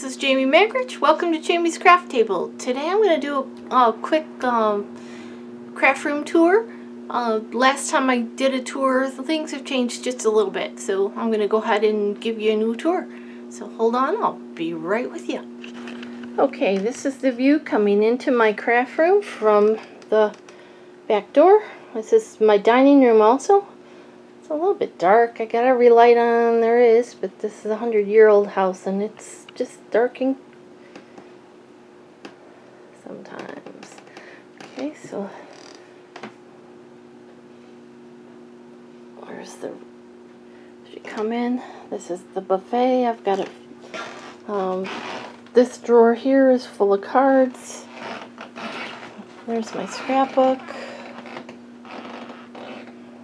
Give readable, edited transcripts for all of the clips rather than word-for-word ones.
this is Jamie Magridge. Welcome to Jamie's Craft Table. Today I'm going to do a quick craft room tour. Last time I did a tour, things have changed just a little bit, so I'm going to go ahead and give you a new tour. So hold on, I'll be right with you. Okay, this is the view coming into my craft room from the back door. This is my dining room also. It's a little bit dark. I got a relight on, there is, but this is a 100-year-old house and it's just darking sometimes. Okay, so where's the, as you come in, this is the buffet. I've got it, this drawer here is full of cards. There's my scrapbook.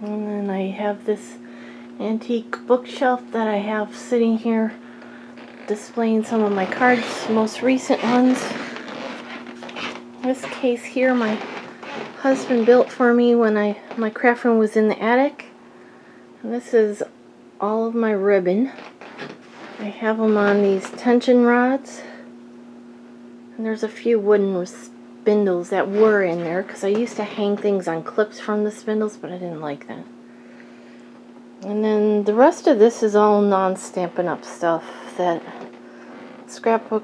And then I have this antique bookshelf that I have sitting here displaying some of my cards, most recent ones. This case here my husband built for me when my craft room was in the attic. And this is all of my ribbon. I have them on these tension rods. And there's a few wooden spindles that were in there because I used to hang things on clips from the spindles, but I didn't like that. And then the rest of this is all non-Stampin' Up stuff, that scrapbook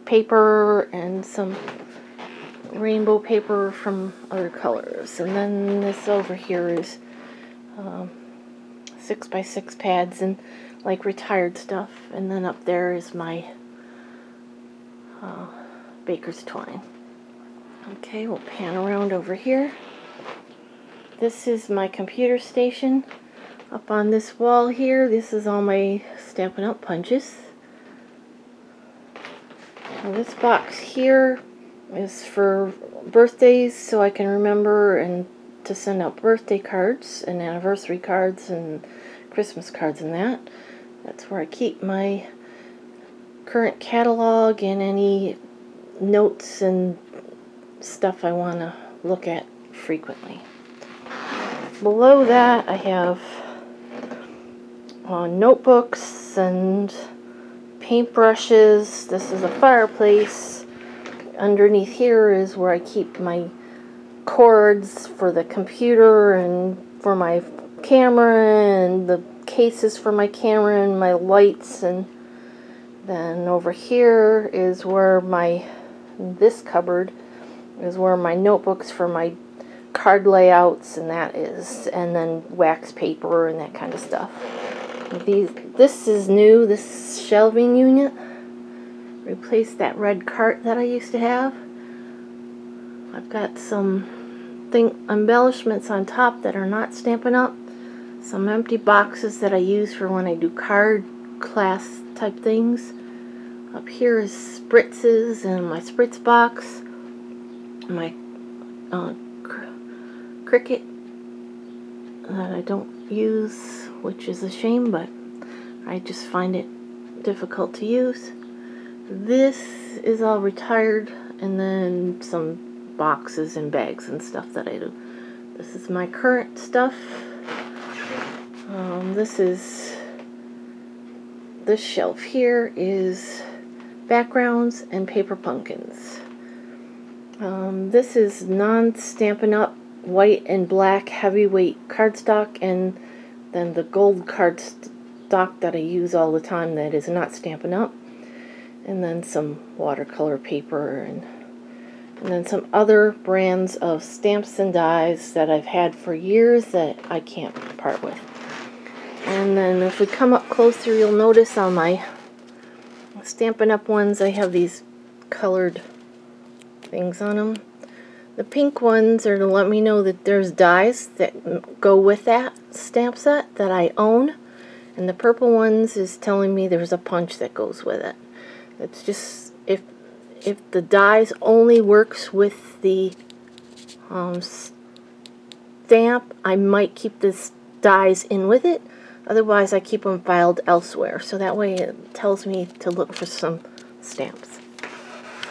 paper and some rainbow paper from other colors. And then this over here is 6x6 pads and like retired stuff. And then up there is my baker's twine. Okay, we'll pan around over here. This is my computer station. Up on this wall here, this is all my Stampin' Up punches. Now this box here is for birthdays, so I can remember and to send out birthday cards and anniversary cards and Christmas cards and that. That's where I keep my current catalog and any notes and stuff I want to look at frequently. Below that I have notebooks and paintbrushes. This is a fireplace. Underneath here is where I keep my cords for the computer and for my camera and the cases for my camera and my lights. And then over here is where this cupboard is where my notebooks for my card layouts and that is, and then wax paper and that kind of stuff. This is new, this shelving unit. Replaced that red cart that I used to have. I've got some embellishments on top that are not Stampin' Up. Some empty boxes that I use for when I do card class type things. Up here is spritzes and my spritz box. My Cricut that I don't use, which is a shame, but I just find it difficult to use. This is all retired, and then some boxes and bags and stuff that I do. This is my current stuff. This shelf here is backgrounds and paper pumpkins. This is non-Stampin' Up white and black heavyweight cardstock, and then the gold cardstock that I use all the time that is not Stampin' Up, and then some watercolor paper, and then some other brands of stamps and dies that I've had for years that I can't part with. And then if we come up closer, you'll notice on my Stampin' Up ones I have these colored things on them. The pink ones are to let me know that there's dies that go with that stamp set that I own, and the purple ones is telling me there's a punch that goes with it. It's just, if the dies only works with the stamp, I might keep the dies in with it. Otherwise I keep them filed elsewhere, so that way it tells me to look for some stamps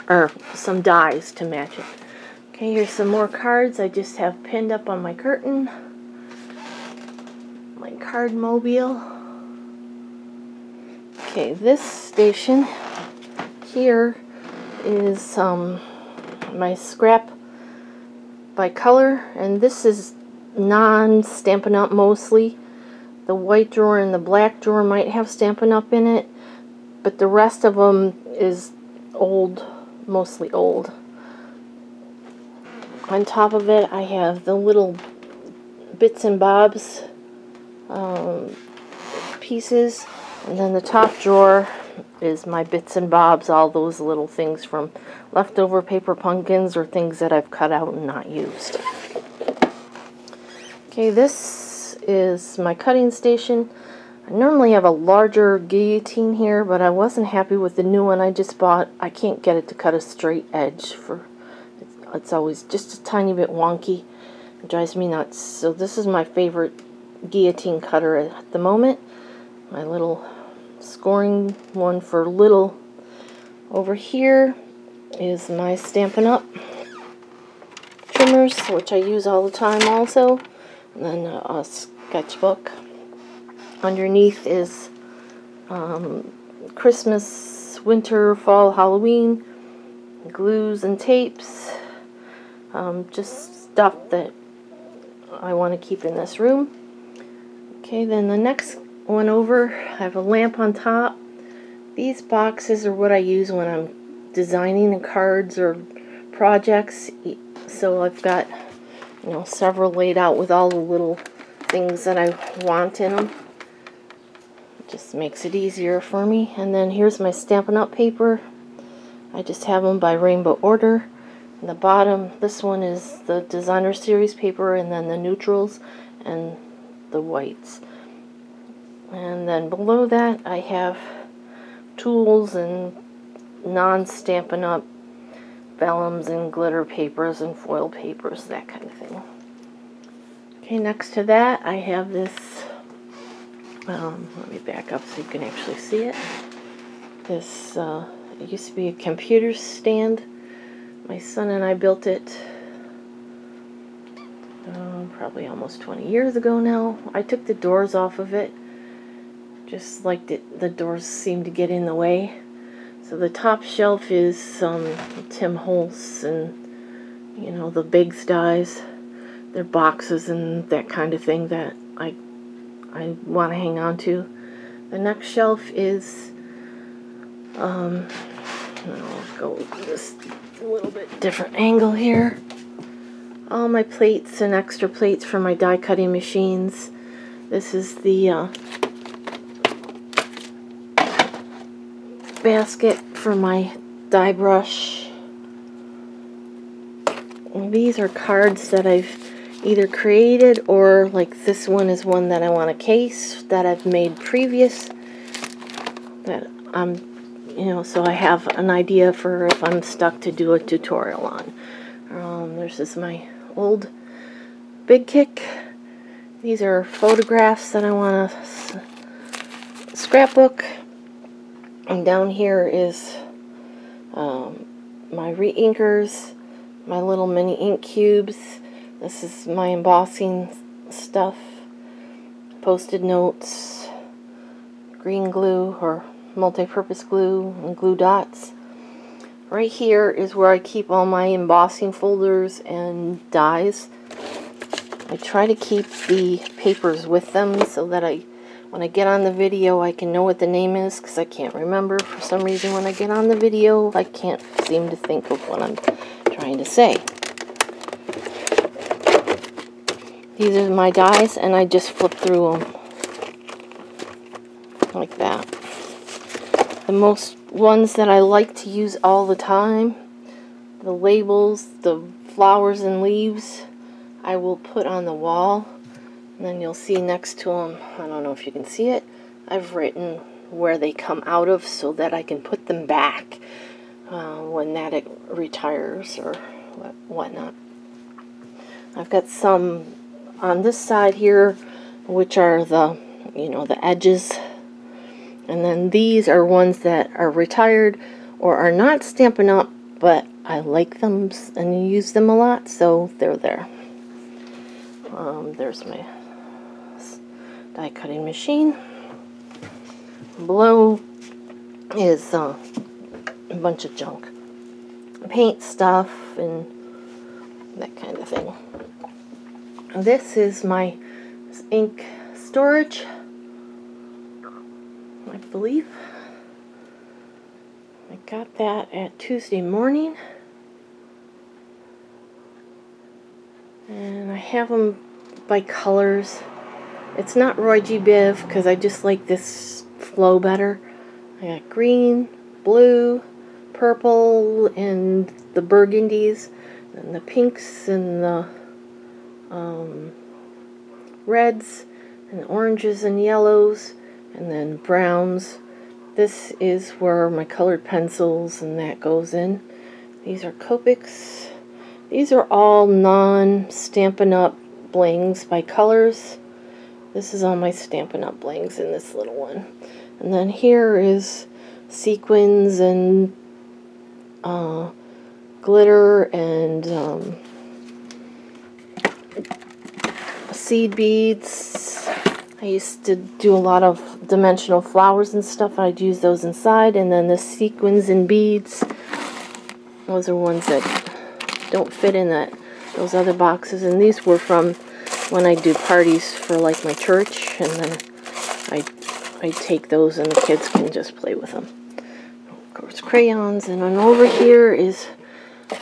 or some dies to match it. Okay, here's some more cards I just have pinned up on my curtain. My card mobile. Okay, this station here is my scrap by color, and this is non-Stampin' Up! Mostly. The white drawer and the black drawer might have Stampin' Up! In it, but the rest of them is old, mostly old. On top of it, I have the little bits and bobs pieces, and then the top drawer is my bits and bobs, all those little things from leftover paper pumpkins or things that I've cut out and not used. Okay, this is my cutting station. I normally have a larger guillotine here, but I wasn't happy with the new one I just bought. I can't get it to cut a straight edge. It's always just a tiny bit wonky. It drives me nuts. So this is my favorite guillotine cutter at the moment. My little scoring one for little. Over here is my Stampin' Up! Trimmers, which I use all the time also. And then a sketchbook. Underneath is Christmas, winter, fall, Halloween, glues and tapes. Just stuff that I want to keep in this room. Okay, then the next one over, I have a lamp on top. These boxes are what I use when I'm designing cards or projects. So I've got, you know, several laid out with all the little things that I want in them. It just makes it easier for me. And then here's my Stampin' Up! Paper. I just have them by rainbow order. In the bottom, this one is the designer series paper, and then the neutrals and the whites. And then below that I have tools and non-Stampin' Up! Vellums and glitter papers and foil papers, that kind of thing. Okay, next to that I have this, let me back up so you can actually see it. This, it used to be a computer stand. My son and I built it probably almost 20 years ago now. I took the doors off of it. Just like the doors seemed to get in the way. So the top shelf is some Tim Holtz and, you know, the Biggs dies. They're boxes and that kind of thing that I want to hang on to. The next shelf is, I'll go this a little bit different angle here. All my plates and extra plates for my die cutting machines. This is the basket for my die brush. And these are cards that I've either created, or like this one is one that I want a case that I've made previous, that you know, so I have an idea for if I'm stuck to do a tutorial on. This is my old Big Kick. These are photographs that I want to scrapbook. And down here is my re-inkers, my little mini ink cubes. This is my embossing stuff, post-it notes, green glue or multi-purpose glue, and glue dots. Right here is where I keep all my embossing folders and dies. I try to keep the papers with them so that when I get on the video I can know what the name is, because I can't remember. For some reason when I get on the video I can't seem to think of what I'm trying to say. These are my dies, and I just flip through them like that. The most ones that I like to use all the time, the labels, the flowers and leaves, I will put on the wall, and then you'll see next to them, I don't know if you can see it, I've written where they come out of so that I can put them back when that retires or whatnot. I've got some on this side here, which are the, you know, the edges. And then these are ones that are retired or are not Stampin' Up, but I like them and use them a lot, so they're there. There's my die cutting machine. Below is a bunch of junk. Paint stuff and that kind of thing. This is my ink storage, I believe. I got that at Tuesday morning. And I have them by colors. It's not Roy G. Biv because I just like this flow better. I got green, blue, purple, and the burgundies, and the pinks, and the reds, and oranges, and yellows, and then browns. This is where my colored pencils and that goes in. These are Copics. These are all non-Stampin' Up! Blings by colors. This is all my Stampin' Up! Blings in this little one. And then here is sequins and glitter and seed beads. I used to do a lot of dimensional flowers and stuff. I'd use those inside. And then the sequins and beads. Those are ones that don't fit in those other boxes. And these were from when I do parties for like my church. And then I take those and the kids can just play with them. Of course, crayons. And then over here is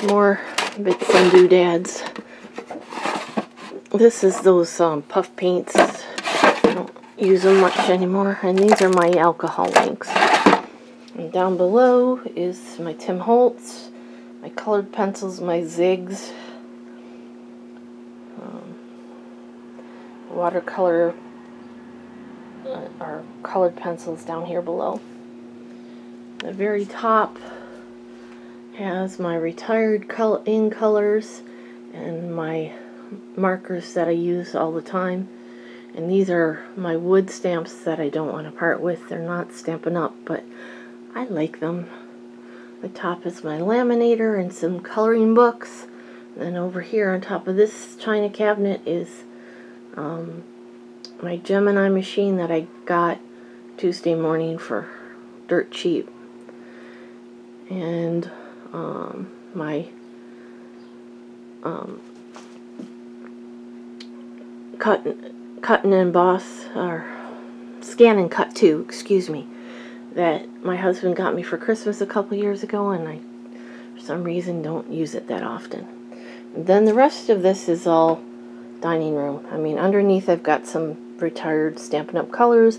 more bits and doodads. This is those puff paints. I don't use them much anymore. And these are my alcohol inks. And down below is my Tim Holtz, my colored pencils, my Zigs, watercolor or colored pencils down here below. The very top has my retired in colors and my markers that I use all the time. And these are my wood stamps that I don't want to part with. They're not Stampin' Up, but I like them. The top is my laminator and some coloring books. And then over here on top of this china cabinet is my Gemini machine that I got Tuesday morning for dirt cheap. And my cut and emboss, or scan and cut too, excuse me, that my husband got me for Christmas a couple years ago, and I, for some reason, don't use it that often. And then the rest of this is all dining room. I mean, underneath I've got some retired Stampin' Up! Colors.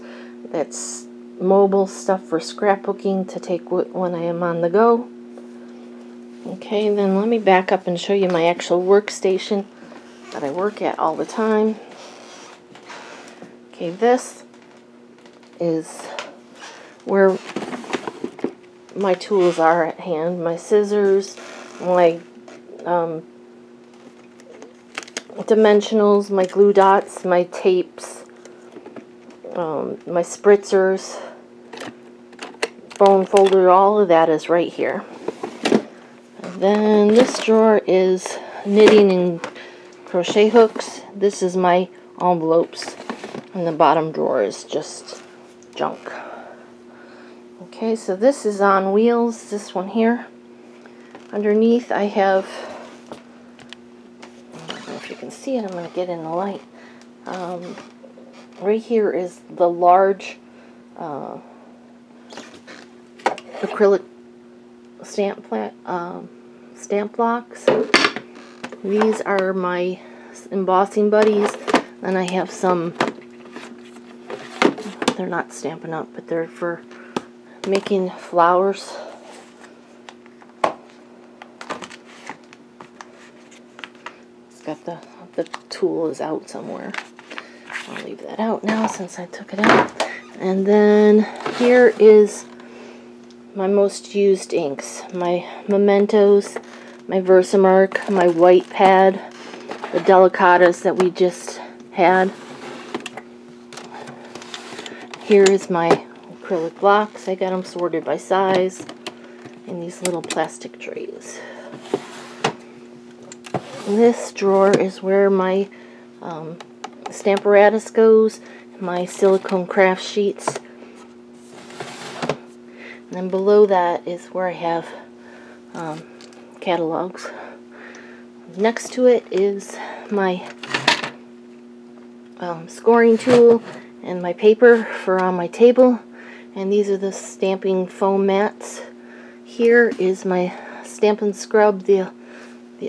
That's mobile stuff for scrapbooking to take when I am on the go. Okay, then let me back up and show you my actual workstation that I work at all the time. Okay, this is where my tools are at hand. My scissors, my dimensionals, my glue dots, my tapes, my spritzers, bone folder, all of that is right here. And then this drawer is knitting and crochet hooks. This is my envelopes. And the bottom drawer is just junk. Okay, so this is on wheels, this one here. Underneath I have, I don't know if you can see it, I'm going to get in the light. Right here is the large acrylic stamp blocks. These are my embossing buddies. Then I have some, they're not Stampin' Up, but they're for making flowers. It's got the tool is out somewhere. I'll leave that out now since I took it out. And then here is my most used inks. My Mementos, my Versamark, my white pad, the Delicatas that we just had. Here is my acrylic blocks. I got them sorted by size in these little plastic trays. This drawer is where my Stamparatus goes, my silicone craft sheets. And then below that is where I have catalogs. Next to it is my scoring tool and my paper for on my table. And these are the stamping foam mats. Here is my Stampin' Scrub, the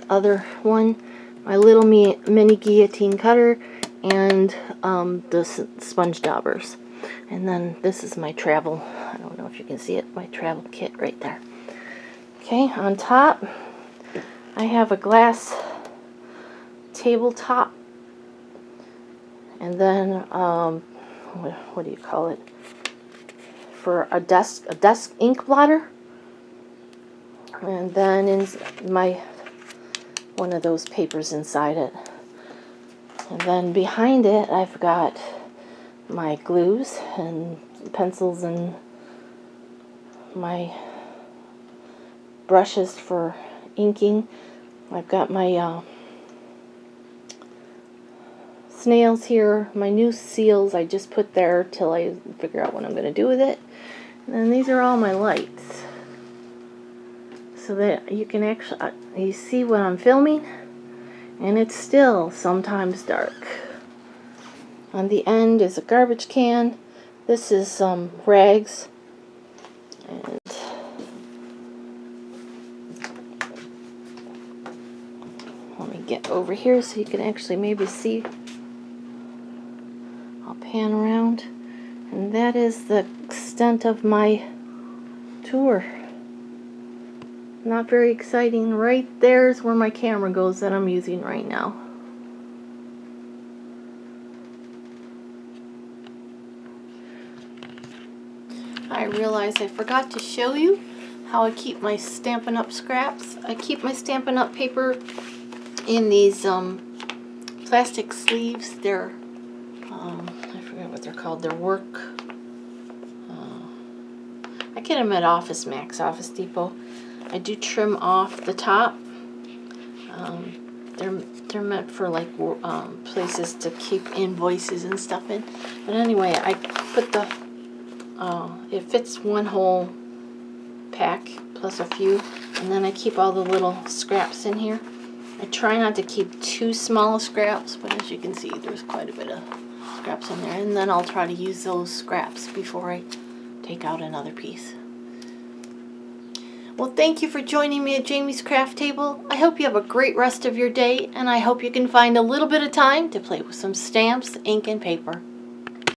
other one, my little mini guillotine cutter, and the sponge daubers. And then this is my travel, I don't know if you can see it, my travel kit right there. Okay, on top I have a glass tabletop, and then what do you call it, for a desk ink blotter. And then in my one of those papers inside it. And then behind it I've got my glues and pencils and my brushes for inking. I've got my snails here, my new seals I just put there till I figure out what I'm going to do with it. And then these are all my lights, so that you can actually you see what I'm filming, and it's still sometimes dark. On the end is a garbage can. This is some rags, and let me get over here so you can actually maybe see. I'll pan around, and that is the extent of my tour. Not very exciting. Right there's where my camera goes that I'm using right now. I realized I forgot to show you how I keep my Stampin' Up! Scraps. I keep my Stampin' Up! Paper in these plastic sleeves. They're, I forget what they're called. They're work. I get them at Office Max, Office Depot. I do trim off the top. They're meant for like places to keep invoices and stuff in. But anyway, I put the it fits one whole pack plus a few, and then I keep all the little scraps in here. I try not to keep too small scraps, but as you can see, there's quite a bit of scraps in there. And then I'll try to use those scraps before I take out another piece. Well, thank you for joining me at Jamie's Craft Table. I hope you have a great rest of your day, and I hope you can find a little bit of time to play with some stamps, ink, and paper.